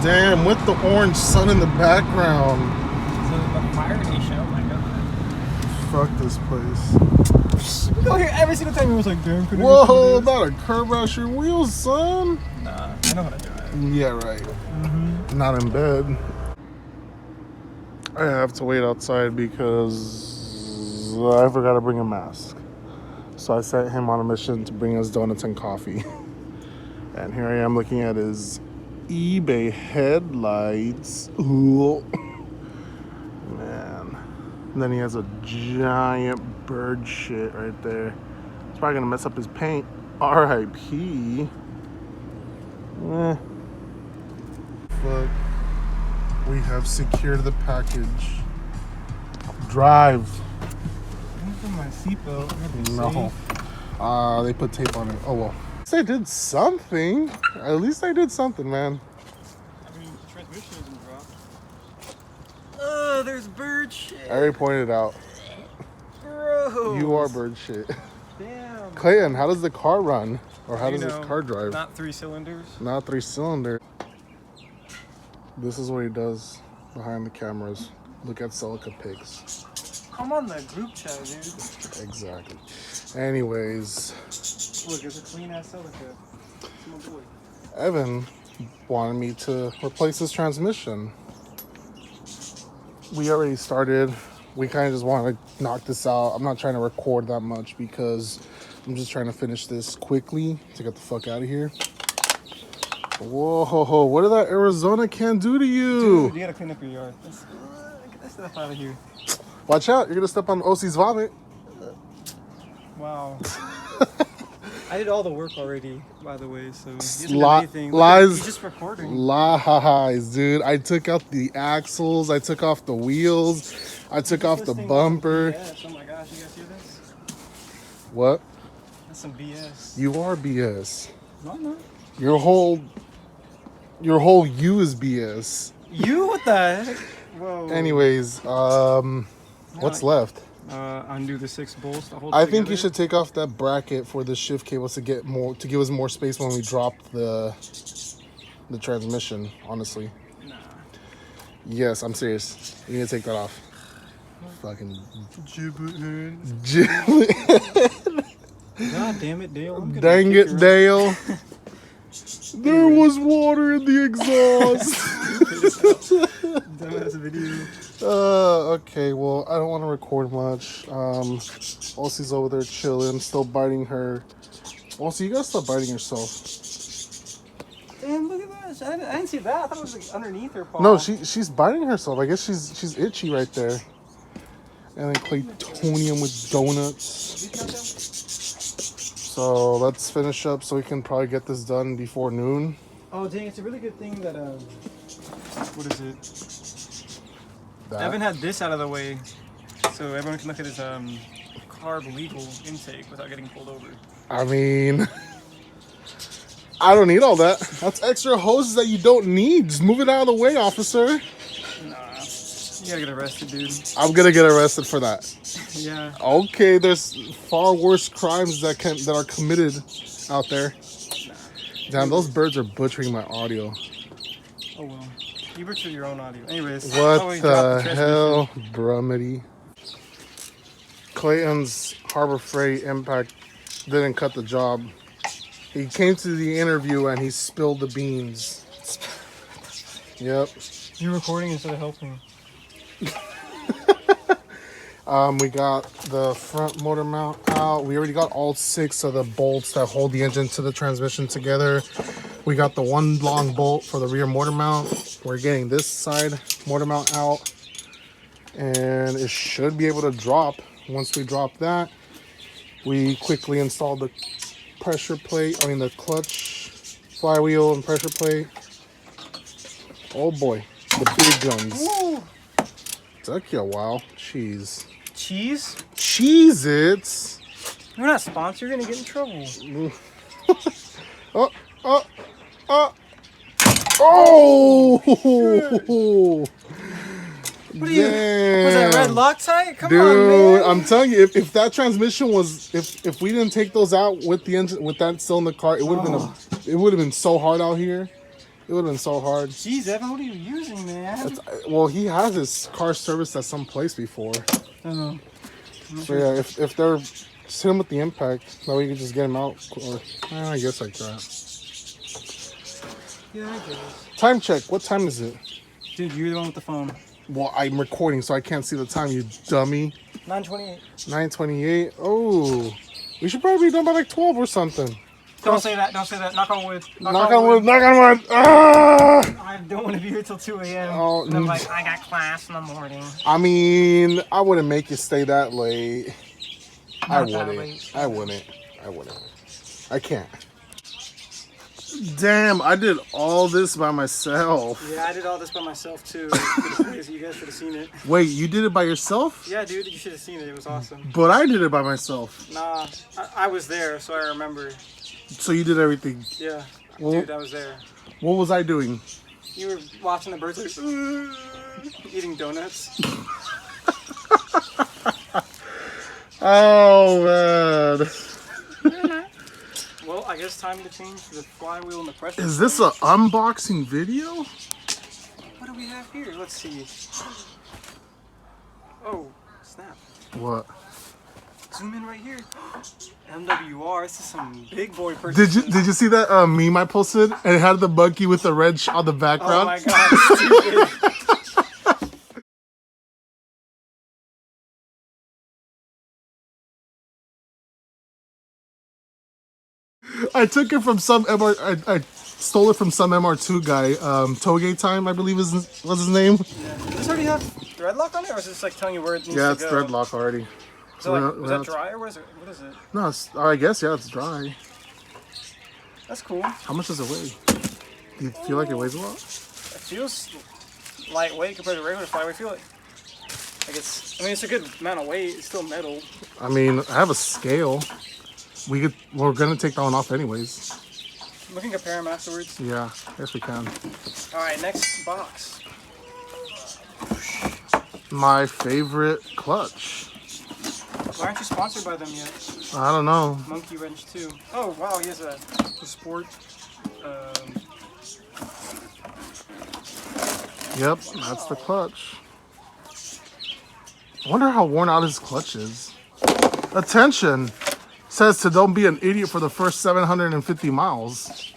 Damn, with the orange sun in the background. So the fire nation, oh my god. Fuck this place. We go here every single time. He was like, damn, whoa, not a curb out your wheels, son. Nah, I know how to do it. Yeah, right. Not in bed. I have to wait outside because I forgot to bring a mask. So I sent him on a mission to bring us donuts and coffee. And here I am looking at his eBay headlights. Ooh. Man. And then he has a giant bird shit right there. It's probably gonna mess up his paint. R.I.P. Fuck. We have secured the package. Drive. I'm put my seatbelt. No. They put tape on it. Oh well. At least I did something. At least I did something, man. I mean, the transmission isn't dropped. Oh, there's bird shit. I already pointed it out. Gross. You are bird shit. Damn. Clayton, how does the car run? Or how does this car drive? Not 3 cylinders. Not 3-cylinder. This is what he does behind the cameras. Look at Silica pics. Come on the group chat, dude. Exactly. Anyways. Look, it's a clean ass Celica. It's my boy. Evan wanted me to replace his transmission. We already started. We kind of just want to knock this out. I'm not trying to record that much because I'm just trying to finish this quickly to get the fuck out of here. Whoa, what did that Arizona can do to you? Dude, you gotta clean up your yard. Get that stuff out of here. Watch out, you're gonna step on OC's vomit. Wow. I did all the work already, by the way, so anything. Lies. He's just recording. Lies, dude. I took out the axles, I took off the wheels, I took off the bumper. BS. Oh my gosh, you guys hear this? What? That's some BS. You are BS. No, I'm not. Your whole you is BS. You? What the heck? Whoa. Anyways, what's left? Undo the 6 bolts to hold I it think you together. should take off that bracket for the shift cables to give us more space when we drop the transmission, honestly. Nah. Yes, I'm serious. You need to take that off. Fucking God damn it, Dale. I'm gonna dang kick it, your Dale. There was water in the exhaust. Dumbass video. Okay, well, I don't want to record much. Elsie's over there chilling, still biting her. Elsie, you gotta stop biting yourself. Damn, look at that. I didn't see that. I thought it was like underneath her paw. No, she's biting herself. I guess she's itchy right there. And then Claytonium with donuts. So let's finish up so we can probably get this done before noon. Oh, dang, it's a really good thing that, what is it? That. Evan had this out of the way, so everyone can look at his, carb legal intake without getting pulled over. I mean, I don't need all that. That's extra hoses that you don't need. Just move it out of the way, officer. Nah, you gotta get arrested, dude. I'm gonna get arrested for that. Yeah. Okay, there's far worse crimes that are committed out there. Nah. Damn, those birds are butchering my audio. Oh well. You butchered your own audio. Anyways. What the hell, Brumity? Clayton's Harbor Freight impact didn't cut the job. He came to the interview and he spilled the beans. Yep. You're recording instead of helping. We got the front motor mount out. We already got all 6 of the bolts that hold the engine to the transmission together. We got the one long bolt for the rear motor mount. We're getting this side motor mount out. And it should be able to drop. Once we drop that, we quickly installed the pressure plate, the clutch, flywheel, and pressure plate. Oh boy, the big guns. Woo. Took you a while. Jeez. Cheese? Cheez-Its. You're not sponsored. You're gonna get in trouble. Oh! What are you? Was that red Loctite? Come Dude, on, man. I'm telling you, if that transmission was, if we didn't take those out with the engine, with that still in the car, it would have been so hard out here. It would have been so hard. Jeez, Evan, what are you using, man? Well, he has his car serviced at some place before. Oh. So yeah, if they're just hit him with the impact, that way you can just get him out. Or I guess like that. Yeah, I guess. Time check. What time is it? Dude, you're the one with the phone. Well, I'm recording, so I can't see the time. You dummy. 9:28. 9:28. Oh, we should probably be done by like 12 or something. Don't say that. Don't say that. Knock on wood. Knock on wood. Knock on wood. Ah! I don't want to be here till 2 a.m. Oh, and I'm like, I got class in the morning. I mean, I wouldn't make you stay that late. Not that late. I wouldn't. I can't. Damn, I did all this by myself. Yeah, I did all this by myself too. You guys should have seen it. Wait, you did it by yourself? Yeah, dude, you should have seen it. It was awesome. But I did it by myself. Nah, I was there, so I remember. So you did everything? Yeah, Well, dude, I was there. What was I doing? You were watching the birds like, eating donuts. Oh, man. Well, I guess time to change the flywheel and the pressure. Is this an unboxing video? What do we have here? Let's see. Oh, snap. What? Zoom in right here. MWR, this is some big boy purchase. Did you see that meme I posted? And it had the monkey with the red on the background? Oh my god, stupid. I took it from some MR. I stole it from some MR2 guy. Toge Time, I believe was his name. Yeah. Does this already have threadlock on it, or is this like telling you where it needs Yeah, to it's go? threadlock already. So like, was that dry or what is it? No, I guess yeah, it's dry. That's cool. How much does it weigh? Do you feel like it weighs a lot? It feels lightweight compared to regular flyweight. I feel like it's. I mean, it's a good amount of weight. It's still metal. I mean, I have a scale. We're gonna take that one off anyways. We can compare them afterwards. Yeah, yes we can. All right, next box. My favorite clutch. Why aren't you sponsored by them yet? I don't know. Monkey Wrench 2. Oh wow, he has a sport. Yep, that's the clutch. I wonder how worn out his clutch is. Attention! Says to don't be an idiot for the first 750 miles.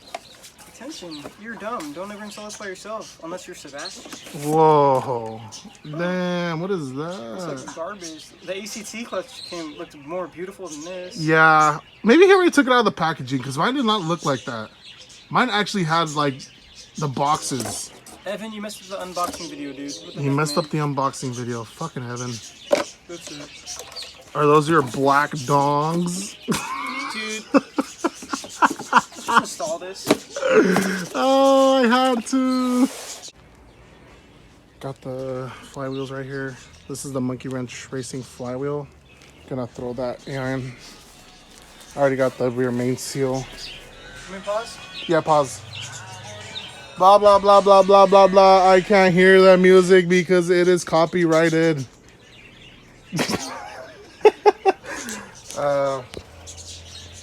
Attention, you're dumb. Don't ever install this by yourself, unless you're Sebastian. Whoa. Damn, what is It's that? like garbage. The ACT clutch looked more beautiful than this. Yeah, maybe he already took it out of the packaging because mine did not look like that. Mine actually had like the boxes. Evan, you messed up the unboxing video, dude. He messed up the unboxing video. Fucking Evan. That's it. Are those your black dongs? Dude. Just install this. Oh, I had to. Got the flywheels right here. This is the Monkey Wrench Racing flywheel. Gonna throw that in. I already got the rear main seal. Can we pause? Yeah, pause. Blah, blah, blah, blah, blah, blah, blah. I can't hear that music because it is copyrighted.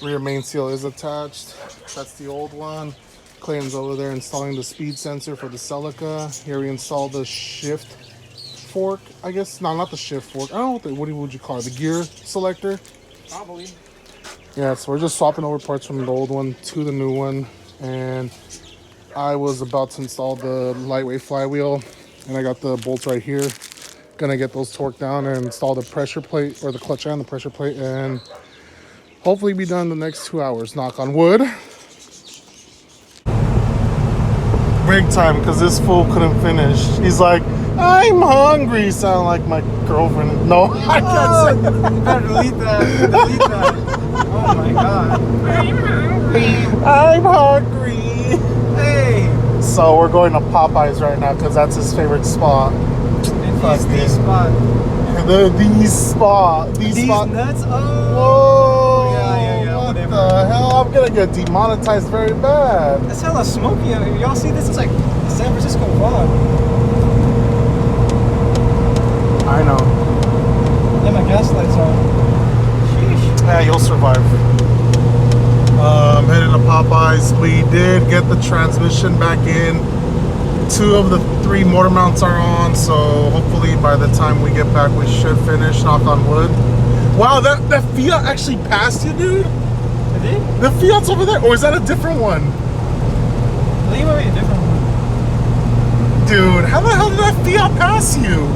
Rear main seal is attached. That's the old one. Clayton's over there installing the speed sensor for the Celica. Here we installed the shift fork, I guess. No, not the shift fork. I don't know what would you call it? The gear selector? Probably. Yeah, so we're just swapping over parts from the old one to the new one. And I was about to install the lightweight flywheel, and I got the bolts right here. Gonna get those torqued down and install the pressure plate, or the clutch and the pressure plate, and hopefully be done in the next 2 hours. Knock on wood. Big time, because this fool couldn't finish. He's like, I'm hungry. Sound like my girlfriend. No, I can't say that. You better delete that. Delete that. Oh my god. I'm hungry. Hey. So we're going to Popeyes right now because that's his favorite spot. It's the spot. The spot. These spot. nuts? Oh. Whoa. Yeah, What whatever. the hell? I'm going to get demonetized very bad. That's hella smoky out here. Y'all see this? It's like San Francisco fog. I know. Yeah, my gas lights on. Sheesh. Yeah, you'll survive. Headed to Popeyes. We did get the transmission back in. 2 of the 3 motor mounts are on, so hopefully by the time we get back we should finish, knock on wood. Wow, that Fiat actually passed you, dude? It did? The Fiat's over there, or is that a different one? I think it might be a different one. Dude, how the hell did that Fiat pass you?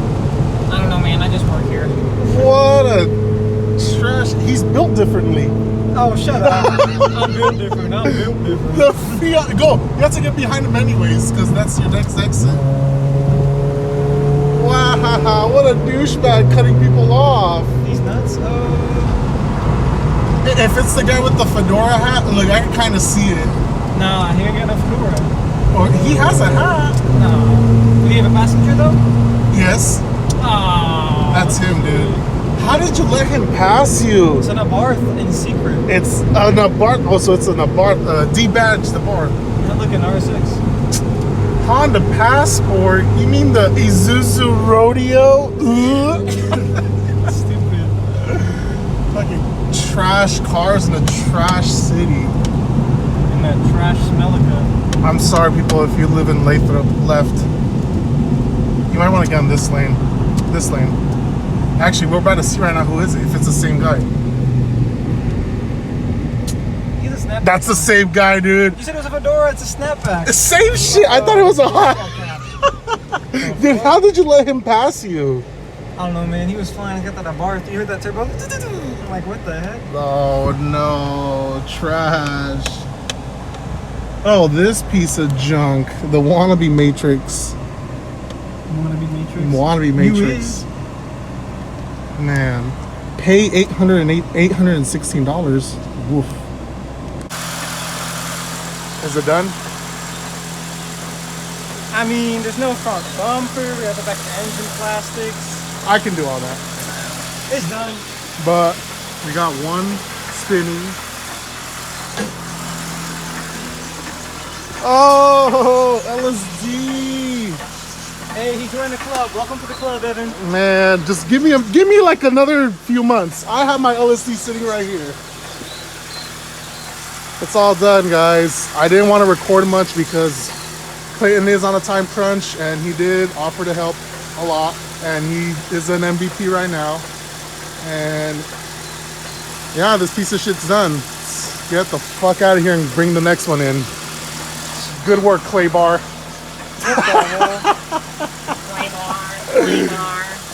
I don't know, man. I just work here. What a trash. He's built differently. Oh, shut up. I'm built different. I'm built different. The Fiat, go. You have to get behind him anyways, because that's your next exit. Wow, what a douchebag cutting people off. He's nuts. If it's the guy with the fedora hat, look, I can kind of see it. Nah, he ain't got enough fedora. Or he has a hat. No. Did he have a passenger, though? Yes. Oh. That's him, dude. How did you let him pass you? It's an Abarth in secret. It's an Abarth. Oh, so it's an Abarth. D-badge Abarth. Not looking R6. Honda Passport? You mean the Isuzu Rodeo? Stupid. Fucking trash cars in a trash city. And that trash Smelica. I'm sorry, people, if you live in Lathrop left. You might want to get on this lane. This lane. Actually, we're about to see right now who is it, if it's the same guy. He's a snapback. That's the same guy, dude. You said it was a fedora, it's a snapback. Same shit. I thought it was a hot. Dude, how did you let him pass you? I don't know, man. He was flying. I got that Abarth. You heard that turbo? I'm like, what the heck? Oh no, trash. Oh, this piece of junk. The wannabe Matrix. Wannabe Matrix? Wannabe Matrix. Man. Pay $816. Woof. Is it done? I mean, there's no front bumper. We have to back the engine plastics. I can do all that. It's done. But we got one spinning. Oh, LSD. Hey, he joined the club. Welcome to the club, Evan. Man, just give me like another few months. I have my LSD sitting right here. It's all done, guys. I didn't want to record much because Clayton is on a time crunch, and he did offer to help a lot, and he is an MVP right now. And yeah, this piece of shit's done. Let's get the fuck out of here and bring the next one in. Good work, Clay Bar.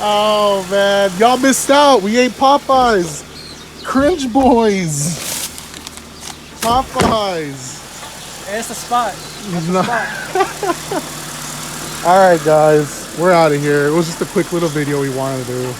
Oh man, y'all missed out. We ate Popeyes. Cringe boys. Popeyes. Hey, that's the spot. That's the spot. All right, guys, we're out of here. It was just a quick little video we wanted to do.